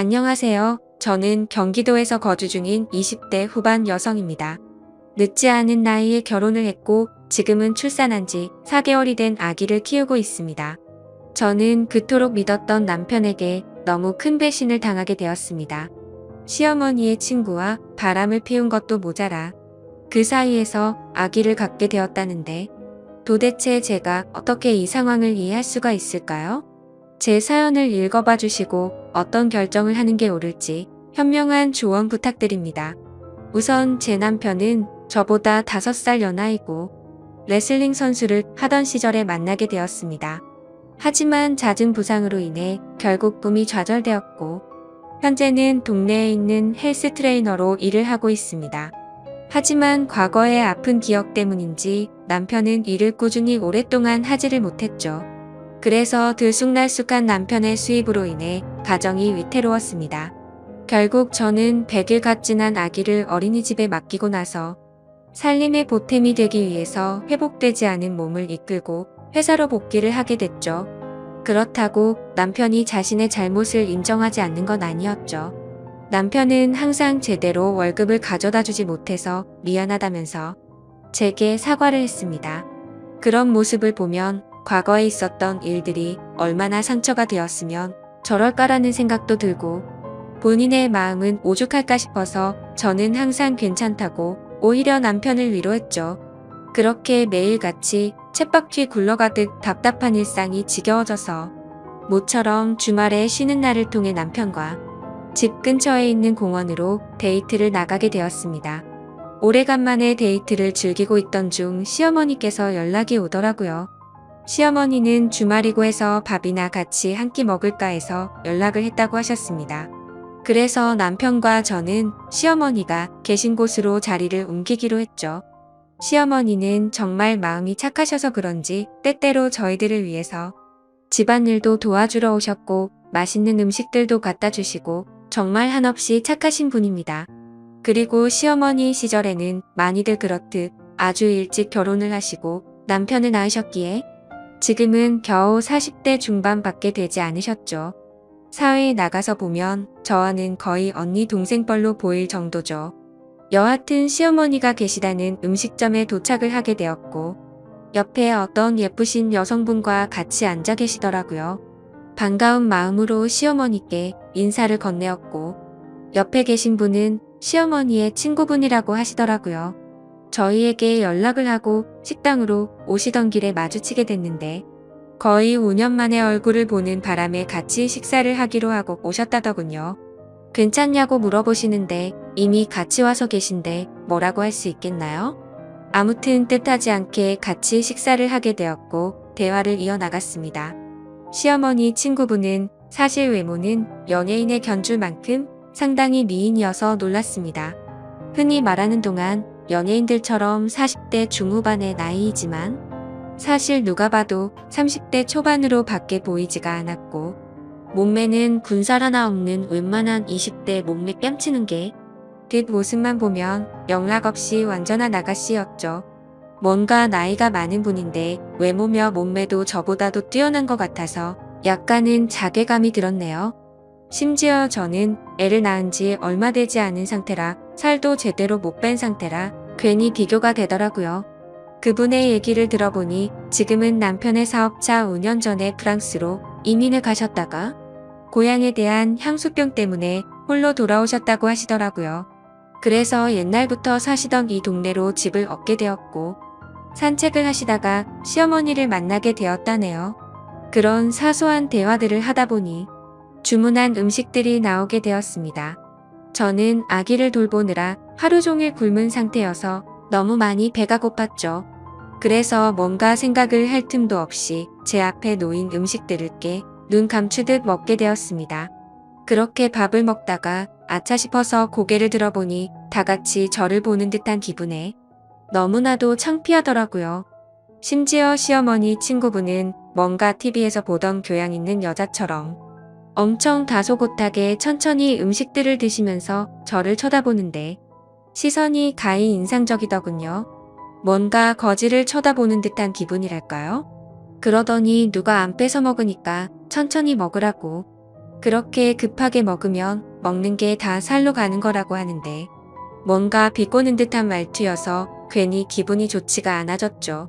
안녕하세요. 저는 경기도에서 거주 중인 20대 후반 여성입니다. 늦지 않은 나이에 결혼을 했고 지금은 출산한 지 4개월이 된 아기를 키우고 있습니다. 저는 그토록 믿었던 남편에게 너무 큰 배신을 당하게 되었습니다. 시어머니의 친구와 바람을 피운 것도 모자라 그 사이에서 아기를 갖게 되었다는데 도대체 제가 어떻게 이 상황을 이해할 수가 있을까요? 제 사연을 읽어봐 주시고 어떤 결정을 하는 게 옳을지 현명한 조언 부탁드립니다. 우선 제 남편은 저보다 5살 연하이고 레슬링 선수를 하던 시절에 만나게 되었습니다. 하지만 잦은 부상으로 인해 결국 꿈이 좌절되었고 현재는 동네에 있는 헬스 트레이너로 일을 하고 있습니다. 하지만 과거의 아픈 기억 때문인지 남편은 일을 꾸준히 오랫동안 하지를 못했죠. 그래서 들쑥날쑥한 남편의 수입으로 인해 가정이 위태로웠습니다. 결국 저는 100일 갓 지난 아기를 어린이집에 맡기고 나서 살림의 보탬이 되기 위해서 회복되지 않은 몸을 이끌고 회사로 복귀를 하게 됐죠. 그렇다고 남편이 자신의 잘못을 인정하지 않는 건 아니었죠. 남편은 항상 제대로 월급을 가져다 주지 못해서 미안하다면서 제게 사과를 했습니다. 그런 모습을 보면 과거에 있었던 일들이 얼마나 상처가 되었으면 저럴까라는 생각도 들고 본인의 마음은 오죽할까 싶어서 저는 항상 괜찮다고 오히려 남편을 위로했죠. 그렇게 매일같이 쳇바퀴 굴러가듯 답답한 일상이 지겨워져서 모처럼 주말에 쉬는 날을 통해 남편과 집 근처에 있는 공원으로 데이트를 나가게 되었습니다. 오래간만에 데이트를 즐기고 있던 중 시어머니께서 연락이 오더라고요. 시어머니는 주말이고 해서 밥이나 같이 한 끼 먹을까 해서 연락을 했다고 하셨습니다. 그래서 남편과 저는 시어머니가 계신 곳으로 자리를 옮기기로 했죠. 시어머니는 정말 마음이 착하셔서 그런지 때때로 저희들을 위해서 집안일도 도와주러 오셨고 맛있는 음식들도 갖다 주시고 정말 한없이 착하신 분입니다. 그리고 시어머니 시절에는 많이들 그렇듯 아주 일찍 결혼을 하시고 남편을 낳으셨기에 지금은 겨우 40대 중반밖에 되지 않으셨죠. 사회에 나가서 보면 저와는 거의 언니 동생뻘로 보일 정도죠. 여하튼 시어머니가 계시다는 음식점에 도착을 하게 되었고 옆에 어떤 예쁘신 여성분과 같이 앉아 계시더라고요. 반가운 마음으로 시어머니께 인사를 건네었고 옆에 계신 분은 시어머니의 친구분이라고 하시더라고요. 저희에게 연락을 하고 식당으로 오시던 길에 마주치게 됐는데 거의 5년 만에 얼굴을 보는 바람에 같이 식사를 하기로 하고 오셨다더군요. 괜찮냐고 물어보시는데 이미 같이 와서 계신데 뭐라고 할 수 있겠나요? 아무튼 뜻하지 않게 같이 식사를 하게 되었고 대화를 이어나갔습니다. 시어머니 친구분은 사실 외모는 연예인의 견줄 만큼 상당히 미인이어서 놀랐습니다. 흔히 말하는 동안 연예인들처럼 40대 중후반의 나이이지만 사실 누가 봐도 30대 초반으로 밖에 보이지가 않았고 몸매는 군살 하나 없는 웬만한 20대 몸매 뺨치는 게 뒷모습만 보면 영락없이 완전한 아가씨였죠. 뭔가 나이가 많은 분인데 외모며 몸매도 저보다도 뛰어난 것 같아서 약간은 자괴감이 들었네요. 심지어 저는 애를 낳은 지 얼마 되지 않은 상태라 살도 제대로 못 뺀 상태라 괜히 비교가 되더라고요. 그분의 얘기를 들어보니 지금은 남편의 사업차 5년 전에 프랑스로 이민을 가셨다가 고향에 대한 향수병 때문에 홀로 돌아오셨다고 하시더라고요. 그래서 옛날부터 사시던 이 동네로 집을 얻게 되었고 산책을 하시다가 시어머니를 만나게 되었다네요. 그런 사소한 대화들을 하다 보니 주문한 음식들이 나오게 되었습니다. 저는 아기를 돌보느라 하루 종일 굶은 상태여서 너무 많이 배가 고팠죠. 그래서 뭔가 생각을 할 틈도 없이 제 앞에 놓인 음식들을 깨 눈 감추듯 먹게 되었습니다. 그렇게 밥을 먹다가 아차 싶어서 고개를 들어보니 다 같이 저를 보는 듯한 기분에 너무나도 창피하더라고요. 심지어 시어머니 친구분은 뭔가 TV에서 보던 교양 있는 여자처럼 엄청 다소곳하게 천천히 음식들을 드시면서 저를 쳐다보는데 시선이 가히 인상적이더군요. 뭔가 거지를 쳐다보는 듯한 기분이랄까요? 그러더니 누가 안 뺏어 먹으니까 천천히 먹으라고 그렇게 급하게 먹으면 먹는 게 다 살로 가는 거라고 하는데 뭔가 비꼬는 듯한 말투여서 괜히 기분이 좋지가 않아졌죠.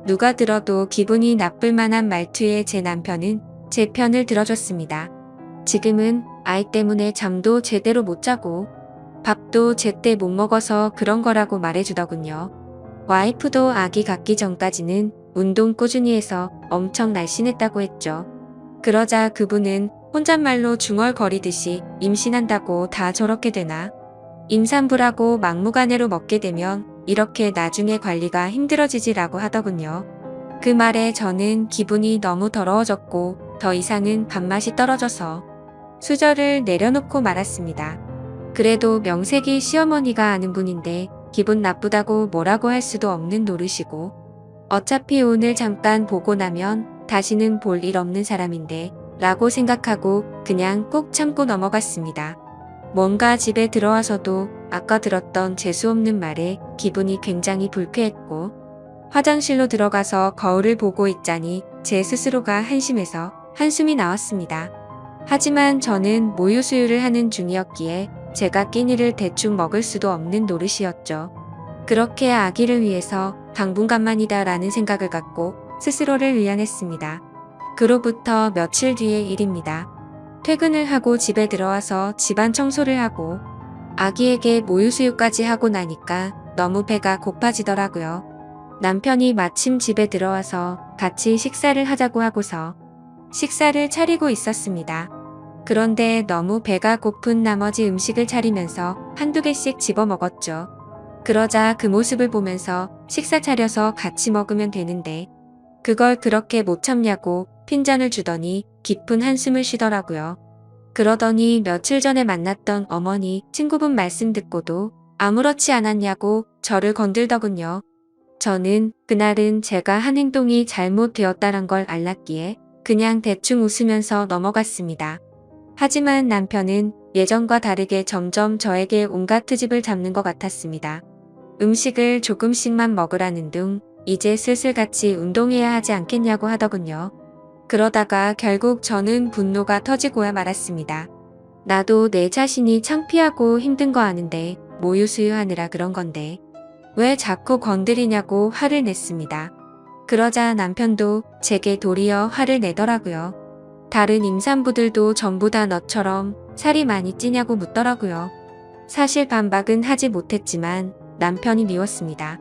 누가 들어도 기분이 나쁠 만한 말투의 제 남편은 제 편을 들어줬습니다. 지금은 아이 때문에 잠도 제대로 못 자고 밥도 제때 못 먹어서 그런 거라고 말해주더군요. 와이프도 아기 갖기 전까지는 운동 꾸준히 해서 엄청 날씬했다고 했죠. 그러자 그분은 혼잣말로 중얼거리듯이 임신한다고 다 저렇게 되나? 임산부라고 막무가내로 먹게 되면 이렇게 나중에 관리가 힘들어지지라고 하더군요. 그 말에 저는 기분이 너무 더러워졌고 더 이상은 밥맛이 떨어져서 수저를 내려놓고 말았습니다. 그래도 명색이 시어머니가 아는 분인데 기분 나쁘다고 뭐라고 할 수도 없는 노릇이고 어차피 오늘 잠깐 보고 나면 다시는 볼 일 없는 사람인데 라고 생각하고 그냥 꾹 참고 넘어갔습니다. 뭔가 집에 들어와서도 아까 들었던 재수없는 말에 기분이 굉장히 불쾌했고 화장실로 들어가서 거울을 보고 있자니 제 스스로가 한심해서 한숨이 나왔습니다. 하지만 저는 모유 수유를 하는 중이었기에 제가 끼니를 대충 먹을 수도 없는 노릇이었죠. 그렇게 아기를 위해서 당분간만이다 라는 생각을 갖고 스스로를 위안했습니다. 그로부터 며칠 뒤의 일입니다. 퇴근을 하고 집에 들어와서 집안 청소를 하고 아기에게 모유 수유까지 하고 나니까 너무 배가 고파지더라고요. 남편이 마침 집에 들어와서 같이 식사를 하자고 하고서 식사를 차리고 있었습니다. 그런데 너무 배가 고픈 나머지 음식을 차리면서 한두 개씩 집어 먹었죠. 그러자 그 모습을 보면서 식사 차려서 같이 먹으면 되는데 그걸 그렇게 못 참냐고 핀잔을 주더니 깊은 한숨을 쉬더라고요. 그러더니 며칠 전에 만났던 어머니 친구분 말씀 듣고도 아무렇지 않았냐고 저를 건들더군요. 저는 그날은 제가 한 행동이 잘못되었다는 걸 알았기에 그냥 대충 웃으면서 넘어갔습니다. 하지만 남편은 예전과 다르게 점점 저에게 온갖 트집을 잡는 것 같았습니다. 음식을 조금씩만 먹으라는 둥 이제 슬슬 같이 운동해야 하지 않겠냐고 하더군요. 그러다가 결국 저는 분노가 터지고야 말았습니다. 나도 내 자신이 창피하고 힘든 거 아는데 모유 수유하느라 그런 건데 왜 자꾸 건드리냐고 화를 냈습니다. 그러자 남편도 제게 도리어 화를 내더라고요. 다른 임산부들도 전부 다 너처럼 살이 많이 찌냐고 묻더라고요. 사실 반박은 하지 못했지만 남편이 미웠습니다.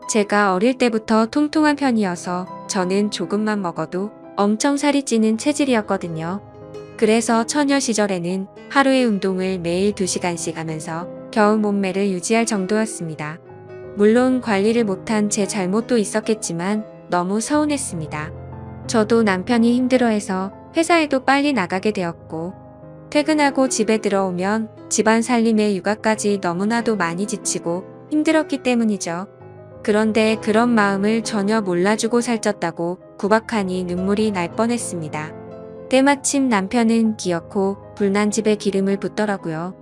제가 어릴 때부터 통통한 편이어서 저는 조금만 먹어도 엄청 살이 찌는 체질이었거든요. 그래서 처녀 시절에는 하루에 운동을 매일 2시간씩 하면서 겨우 몸매를 유지할 정도였습니다. 물론 관리를 못한 제 잘못도 있었겠지만 너무 서운했습니다. 저도 남편이 힘들어해서 회사에도 빨리 나가게 되었고 퇴근하고 집에 들어오면 집안 살림에 육아까지 너무나도 많이 지치고 힘들었기 때문이죠. 그런데 그런 마음을 전혀 몰라주고 살쪘다고 구박하니 눈물이 날 뻔했습니다. 때마침 남편은 기어코 불난 집에 기름을 붓더라고요.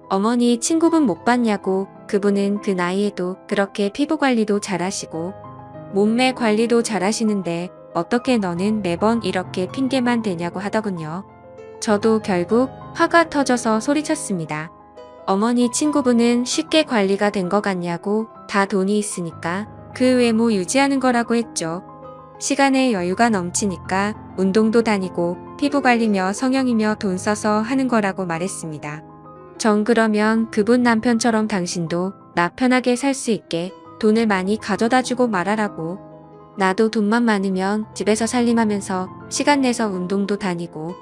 어머니 친구분 못 봤냐고. 그분은 그 나이에도 그렇게 피부 관리도 잘하시고 몸매 관리도 잘하시는데 어떻게 너는 매번 이렇게 핑계만 대냐고 하더군요. 저도 결국 화가 터져서 소리쳤습니다. 어머니 친구분은 쉽게 관리가 된 것 같냐고. 다 돈이 있으니까 그 외모 유지하는 거라고 했죠. 시간에 여유가 넘치니까 운동도 다니고 피부 관리며 성형이며 돈 써서 하는 거라고 말했습니다. 전 그러면 그분 남편처럼 당신도 나 편하게 살 수 있게 돈을 많이 가져다 주고 말하라고. 나도 돈만 많으면 집에서 살림하면서 시간 내서 운동도 다니고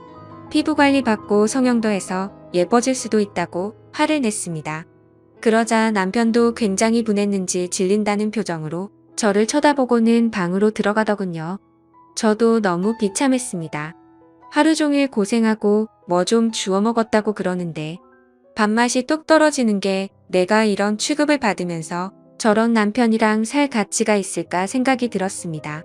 피부 관리 받고 성형도 해서 예뻐질 수도 있다고 화를 냈습니다. 그러자 남편도 굉장히 분했는지 질린다는 표정으로 저를 쳐다보고는 방으로 들어가더군요. 저도 너무 비참했습니다. 하루 종일 고생하고 뭐 좀 주워 먹었다고 그러는데 밥맛이 뚝 떨어지는 게 내가 이런 취급을 받으면서 저런 남편이랑 살 가치가 있을까 생각이 들었습니다.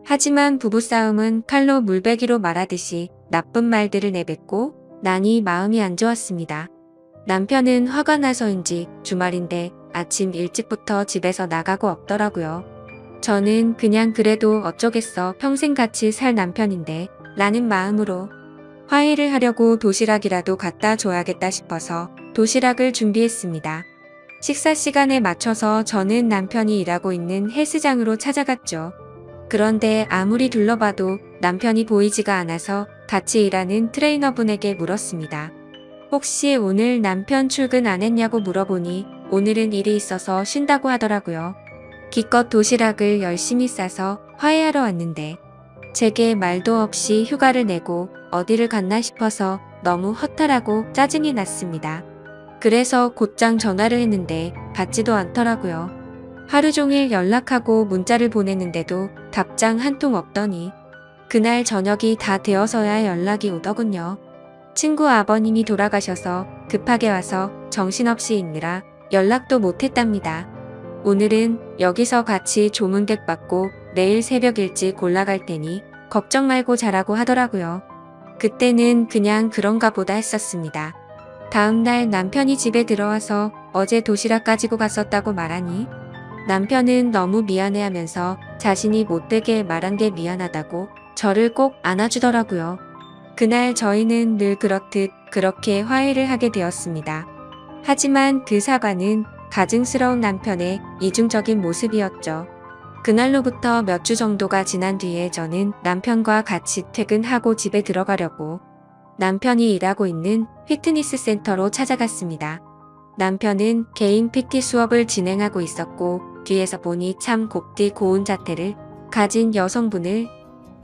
하지만 부부싸움은 칼로 물베기로 말하듯이 나쁜 말들을 내뱉고 나니 마음이 안 좋았습니다. 남편은 화가 나서인지 주말인데 아침 일찍부터 집에서 나가고 없더라고요. 저는 그냥 그래도 어쩌겠어 평생 같이 살 남편인데 라는 마음으로 화해를 하려고 도시락이라도 갖다 줘야겠다 싶어서 도시락을 준비했습니다. 식사 시간에 맞춰서 저는 남편이 일하고 있는 헬스장으로 찾아갔죠. 그런데 아무리 둘러봐도 남편이 보이지가 않아서 같이 일하는 트레이너분에게 물었습니다. 혹시 오늘 남편 출근 안 했냐고 물어보니 오늘은 일이 있어서 쉰다고 하더라고요. 기껏 도시락을 열심히 싸서 화해하러 왔는데 제게 말도 없이 휴가를 내고 어디를 갔나 싶어서 너무 허탈하고 짜증이 났습니다. 그래서 곧장 전화를 했는데 받지도 않더라고요. 하루 종일 연락하고 문자를 보냈는데도 답장 한 통 없더니 그날 저녁이 다 되어서야 연락이 오더군요. 친구 아버님이 돌아가셔서 급하게 와서 정신없이 있느라 연락도 못했답니다. 오늘은 여기서 같이 조문객 받고 내일 새벽 일찍 올라갈 테니 걱정 말고 자라고 하더라고요. 그때는 그냥 그런가 보다 했었습니다. 다음날 남편이 집에 들어와서 어제 도시락 가지고 갔었다고 말하니 남편은 너무 미안해하면서 자신이 못되게 말한 게 미안하다고 저를 꼭 안아주더라고요. 그날 저희는 늘 그렇듯 그렇게 화해를 하게 되었습니다. 하지만 그 사과는 가증스러운 남편의 이중적인 모습이었죠. 그날로부터 몇 주 정도가 지난 뒤에 저는 남편과 같이 퇴근하고 집에 들어가려고 남편이 일하고 있는 피트니스 센터로 찾아갔습니다. 남편은 개인 PT 수업을 진행하고 있었고 뒤에서 보니 참 곱디 고운 자태를 가진 여성분을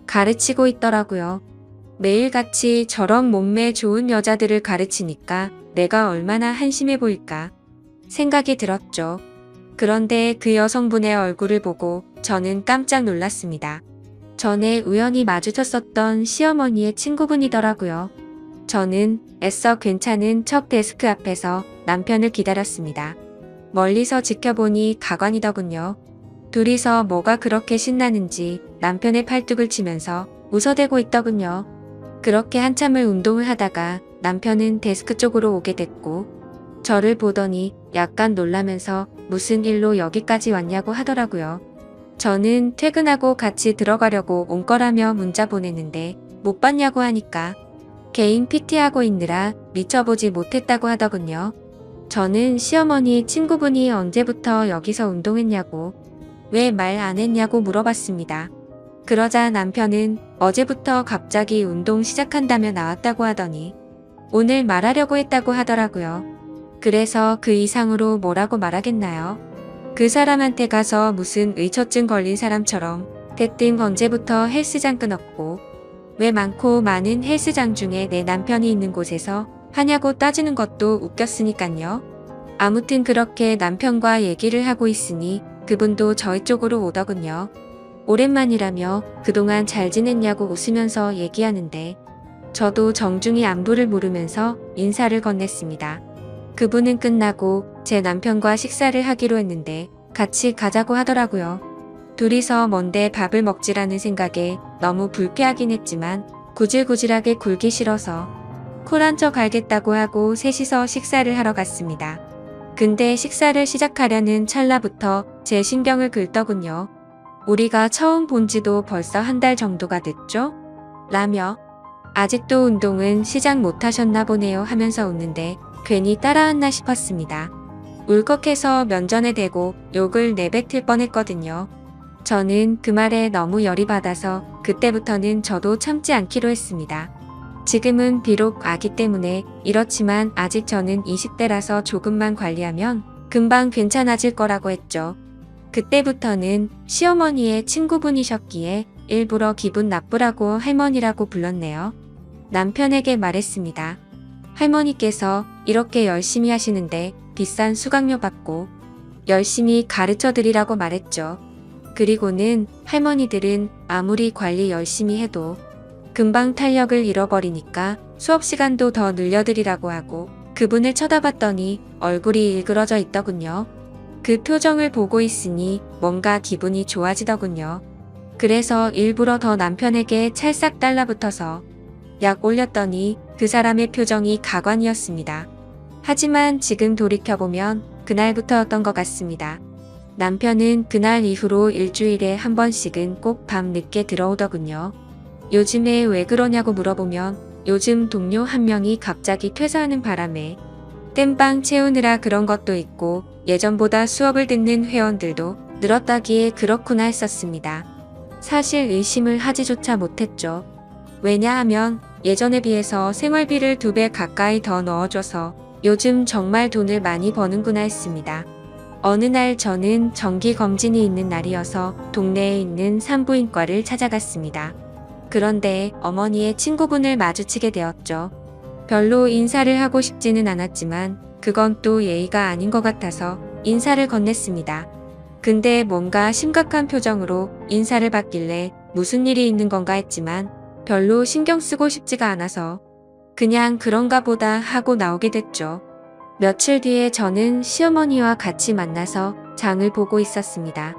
가르치고 있더라고요. 매일같이 저런 몸매 좋은 여자들을 가르치니까 내가 얼마나 한심해 보일까 생각이 들었죠. 그런데 그 여성분의 얼굴을 보고 저는 깜짝 놀랐습니다. 전에 우연히 마주쳤었던 시어머니의 친구분이더라고요. 저는 애써 괜찮은 척 데스크 앞에서 남편을 기다렸습니다. 멀리서 지켜보니 가관이더군요. 둘이서 뭐가 그렇게 신나는지 남편의 팔뚝을 치면서 웃어대고 있더군요. 그렇게 한참을 운동을 하다가 남편은 데스크 쪽으로 오게 됐고 저를 보더니 약간 놀라면서 무슨 일로 여기까지 왔냐고 하더라고요. 저는 퇴근하고 같이 들어가려고 온 거라며 문자 보냈는데 못 봤냐고 하니까 개인 PT하고 있느라 미쳐보지 못했다고 하더군요. 저는 시어머니 친구분이 언제부터 여기서 운동했냐고 왜 말 안 했냐고 물어봤습니다. 그러자 남편은 어제부터 갑자기 운동 시작한다며 나왔다고 하더니 오늘 말하려고 했다고 하더라고요. 그래서 그 이상으로 뭐라고 말하겠나요? 그 사람한테 가서 무슨 의처증 걸린 사람처럼 대뜸 언제부터 헬스장 끊었고 왜 많고 많은 헬스장 중에 내 남편이 있는 곳에서 하냐고 따지는 것도 웃겼으니깐요. 아무튼 그렇게 남편과 얘기를 하고 있으니 그분도 저희 쪽으로 오더군요. 오랜만이라며 그동안 잘 지냈냐고 웃으면서 얘기하는데 저도 정중히 안부를 물으면서 인사를 건넸습니다. 그분은 끝나고 제 남편과 식사를 하기로 했는데 같이 가자고 하더라고요. 둘이서 뭔데 밥을 먹지라는 생각에 너무 불쾌하긴 했지만 구질구질하게 굴기 싫어서 쿨한 척 알겠다고 하고 셋이서 식사를 하러 갔습니다. 근데 식사를 시작하려는 찰나부터 제 신경을 긁더군요. 우리가 처음 본 지도 벌써 한 달 정도가 됐죠? 라며 아직도 운동은 시작 못하셨나 보네요 하면서 웃는데 괜히 따라왔나 싶었습니다. 울컥해서 면전에 대고 욕을 내뱉을 뻔했거든요. 저는 그 말에 너무 열이 받아서 그때부터는 저도 참지 않기로 했습니다. 지금은 비록 아기 때문에 이렇지만 아직 저는 20대라서 조금만 관리하면 금방 괜찮아질 거라고 했죠. 그때부터는 시어머니의 친구분이셨기에 일부러 기분 나쁘라고 할머니라고 불렀네요. 남편에게 말했습니다. 할머니께서 이렇게 열심히 하시는데 비싼 수강료 받고 열심히 가르쳐 드리라고 말했죠. 그리고는 할머니들은 아무리 관리 열심히 해도 금방 탄력을 잃어버리니까 수업 시간도 더 늘려드리라고 하고 그분을 쳐다봤더니 얼굴이 일그러져 있더군요. 그 표정을 보고 있으니 뭔가 기분이 좋아지더군요. 그래서 일부러 더 남편에게 찰싹 달라붙어서 약 올렸더니 그 사람의 표정이 가관이었습니다. 하지만 지금 돌이켜보면 그날부터였던 것 같습니다. 남편은 그날 이후로 일주일에 한 번씩은 꼭 밤 늦게 들어오더군요. 요즘에 왜 그러냐고 물어보면 요즘 동료 한 명이 갑자기 퇴사하는 바람에 땜빵 채우느라 그런 것도 있고 예전보다 수업을 듣는 회원들도 늘었다기에 그렇구나 했었습니다. 사실 의심을 하지조차 못했죠. 왜냐하면 예전에 비해서 생활비를 2배 가까이 더 넣어줘서 요즘 정말 돈을 많이 버는구나 했습니다. 어느 날 저는 정기검진이 있는 날이어서 동네에 있는 산부인과를 찾아갔습니다. 그런데 어머니의 친구분을 마주치게 되었죠. 별로 인사를 하고 싶지는 않았지만 그건 또 예의가 아닌 것 같아서 인사를 건넸습니다. 근데 뭔가 심각한 표정으로 인사를 받길래 무슨 일이 있는 건가 했지만 별로 신경 쓰고 싶지가 않아서 그냥 그런가 보다 하고 나오게 됐죠. 며칠 뒤에 저는 시어머니와 같이 만나서 장을 보고 있었습니다.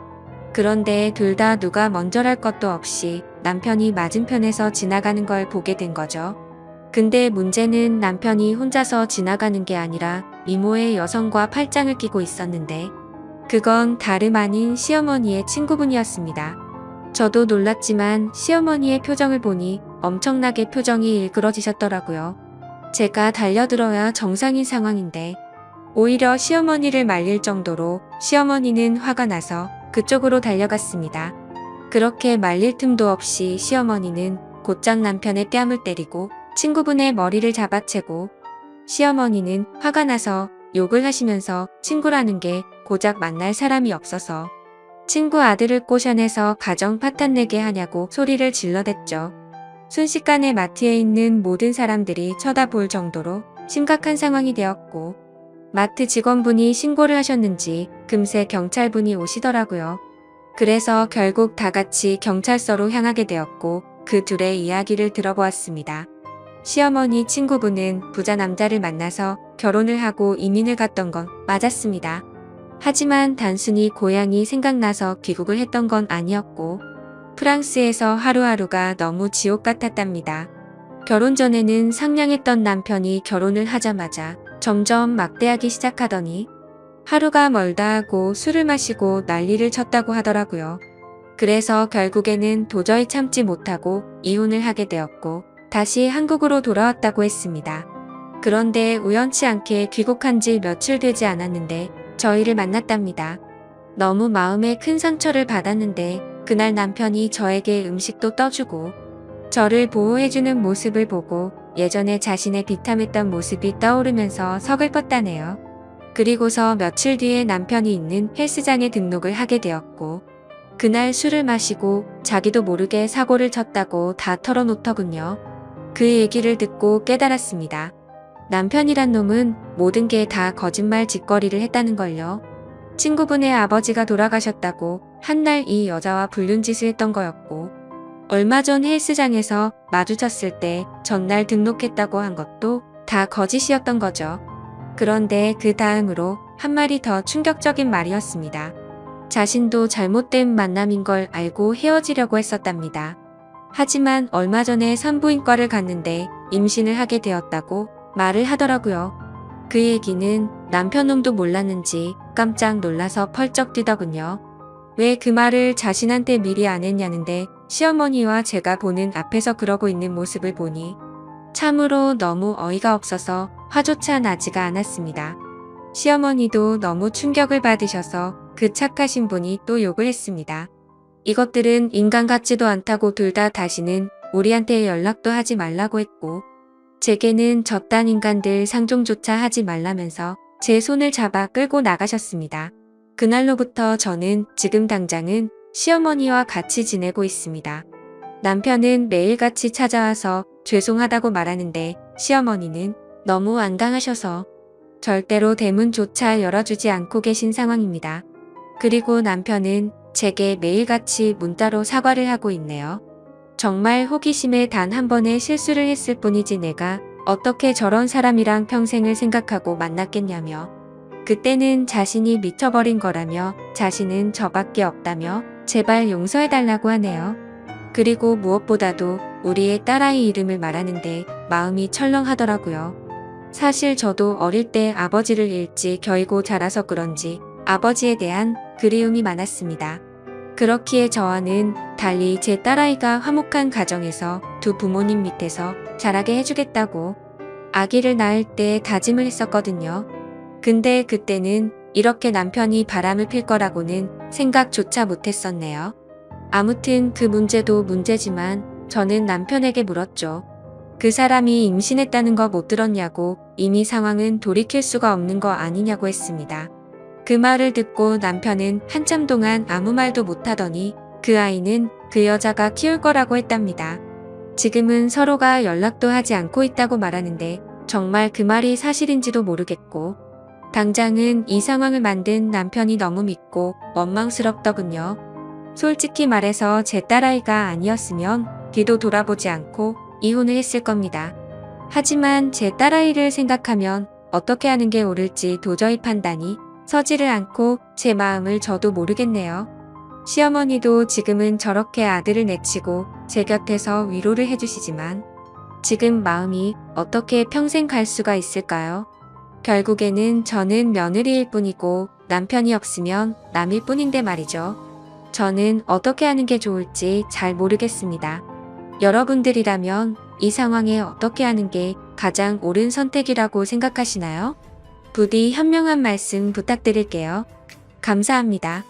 그런데 둘 다 누가 먼저랄 것도 없이 남편이 맞은편에서 지나가는 걸 보게 된 거죠. 근데 문제는 남편이 혼자서 지나가는 게 아니라 미모의 여성과 팔짱을 끼고 있었는데 그건 다름 아닌 시어머니의 친구분이었습니다. 저도 놀랐지만 시어머니의 표정을 보니 엄청나게 표정이 일그러지셨더라고요. 제가 달려들어야 정상인 상황인데 오히려 시어머니를 말릴 정도로 시어머니는 화가 나서 그쪽으로 달려갔습니다. 그렇게 말릴 틈도 없이 시어머니는 곧장 남편의 뺨을 때리고 친구분의 머리를 잡아채고 시어머니는 화가 나서 욕을 하시면서 친구라는 게 고작 만날 사람이 없어서 친구 아들을 꼬셔내서 가정 파탄내게 하냐고 소리를 질러댔죠. 순식간에 마트에 있는 모든 사람들이 쳐다볼 정도로 심각한 상황이 되었고 마트 직원분이 신고를 하셨는지 금세 경찰분이 오시더라고요. 그래서 결국 다 같이 경찰서로 향하게 되었고 그 둘의 이야기를 들어보았습니다. 시어머니 친구분은 부자 남자를 만나서 결혼을 하고 이민을 갔던 건 맞았습니다. 하지만 단순히 고향이 생각나서 귀국을 했던 건 아니었고 프랑스에서 하루하루가 너무 지옥 같았답니다. 결혼 전에는 상냥했던 남편이 결혼을 하자마자 점점 막대하기 시작하더니 하루가 멀다 하고 술을 마시고 난리를 쳤다고 하더라고요. 그래서 결국에는 도저히 참지 못하고 이혼을 하게 되었고 다시 한국으로 돌아왔다고 했습니다. 그런데 우연치 않게 귀국한 지 며칠 되지 않았는데 저희를 만났답니다. 너무 마음에 큰 상처를 받았는데 그날 남편이 저에게 음식도 떠주고 저를 보호해주는 모습을 보고 예전에 자신의 비참했던 모습이 떠오르면서 서글펐다네요. 그리고서 며칠 뒤에 남편이 있는 헬스장에 등록을 하게 되었고 그날 술을 마시고 자기도 모르게 사고를 쳤다고 다 털어놓더군요. 그 얘기를 듣고 깨달았습니다. 남편이란 놈은 모든 게 다 거짓말 짓거리를 했다는 걸요. 친구분의 아버지가 돌아가셨다고 한날 이 여자와 불륜 짓을 했던 거였고 얼마 전 헬스장에서 마주쳤을 때 전날 등록했다고 한 것도 다 거짓이었던 거죠. 그런데 그 다음으로 한 말이 더 충격적인 말이었습니다. 자신도 잘못된 만남인 걸 알고 헤어지려고 했었답니다. 하지만 얼마 전에 산부인과를 갔는데 임신을 하게 되었다고 말을 하더라고요. 그 얘기는 남편놈도 몰랐는지 깜짝 놀라서 펄쩍 뛰더군요. 왜 그 말을 자신한테 미리 안 했냐는데 시어머니와 제가 보는 앞에서 그러고 있는 모습을 보니 참으로 너무 어이가 없어서 화조차 나지가 않았습니다. 시어머니도 너무 충격을 받으셔서 그 착하신 분이 또 욕을 했습니다. 이것들은 인간 같지도 않다고 둘 다 다시는 우리한테 연락도 하지 말라고 했고 제게는 저딴 인간들 상종조차 하지 말라면서 제 손을 잡아 끌고 나가셨습니다. 그날로부터 저는 지금 당장은 시어머니와 같이 지내고 있습니다. 남편은 매일같이 찾아와서 죄송하다고 말하는데 시어머니는 너무 완강하셔서 절대로 대문조차 열어주지 않고 계신 상황입니다. 그리고 남편은 제게 매일같이 문자로 사과를 하고 있네요. 정말 호기심에 단 한 번의 실수를 했을 뿐이지 내가 어떻게 저런 사람이랑 평생을 생각하고 만났겠냐며 그때는 자신이 미쳐버린 거라며 자신은 저밖에 없다며 제발 용서해달라고 하네요. 그리고 무엇보다도 우리의 딸아이 이름을 말하는데 마음이 철렁하더라고요. 사실 저도 어릴 때 아버지를 일찍 겨이고 자라서 그런지 아버지에 대한 그리움이 많았습니다. 그렇기에 저와는 달리 제 딸아이가 화목한 가정에서 두 부모님 밑에서 자라게 해주겠다고 아기를 낳을 때 다짐을 했었거든요. 근데 그때는 이렇게 남편이 바람을 필 거라고는 생각조차 못했었네요. 아무튼 그 문제도 문제지만 저는 남편에게 물었죠. 그 사람이 임신했다는 거 못 들었냐고, 이미 상황은 돌이킬 수가 없는 거 아니냐고 했습니다. 그 말을 듣고 남편은 한참 동안 아무 말도 못하더니 그 아이는 그 여자가 키울 거라고 했답니다. 지금은 서로가 연락도 하지 않고 있다고 말하는데 정말 그 말이 사실인지도 모르겠고, 당장은 이 상황을 만든 남편이 너무 믿고 원망스럽더군요. 솔직히 말해서 제 딸아이가 아니었으면 뒤도 돌아보지 않고 이혼을 했을 겁니다. 하지만 제 딸아이를 생각하면 어떻게 하는 게 옳을지 도저히 판단이 서지를 않고 제 마음을 저도 모르겠네요. 시어머니도 지금은 저렇게 아들을 내치고 제 곁에서 위로를 해주시지만 지금 마음이 어떻게 평생 갈 수가 있을까요? 결국에는 저는 며느리일 뿐이고 남편이 없으면 남일 뿐인데 말이죠. 저는 어떻게 하는 게 좋을지 잘 모르겠습니다. 여러분들이라면 이 상황에 어떻게 하는 게 가장 옳은 선택이라고 생각하시나요? 부디 현명한 말씀 부탁드릴게요. 감사합니다.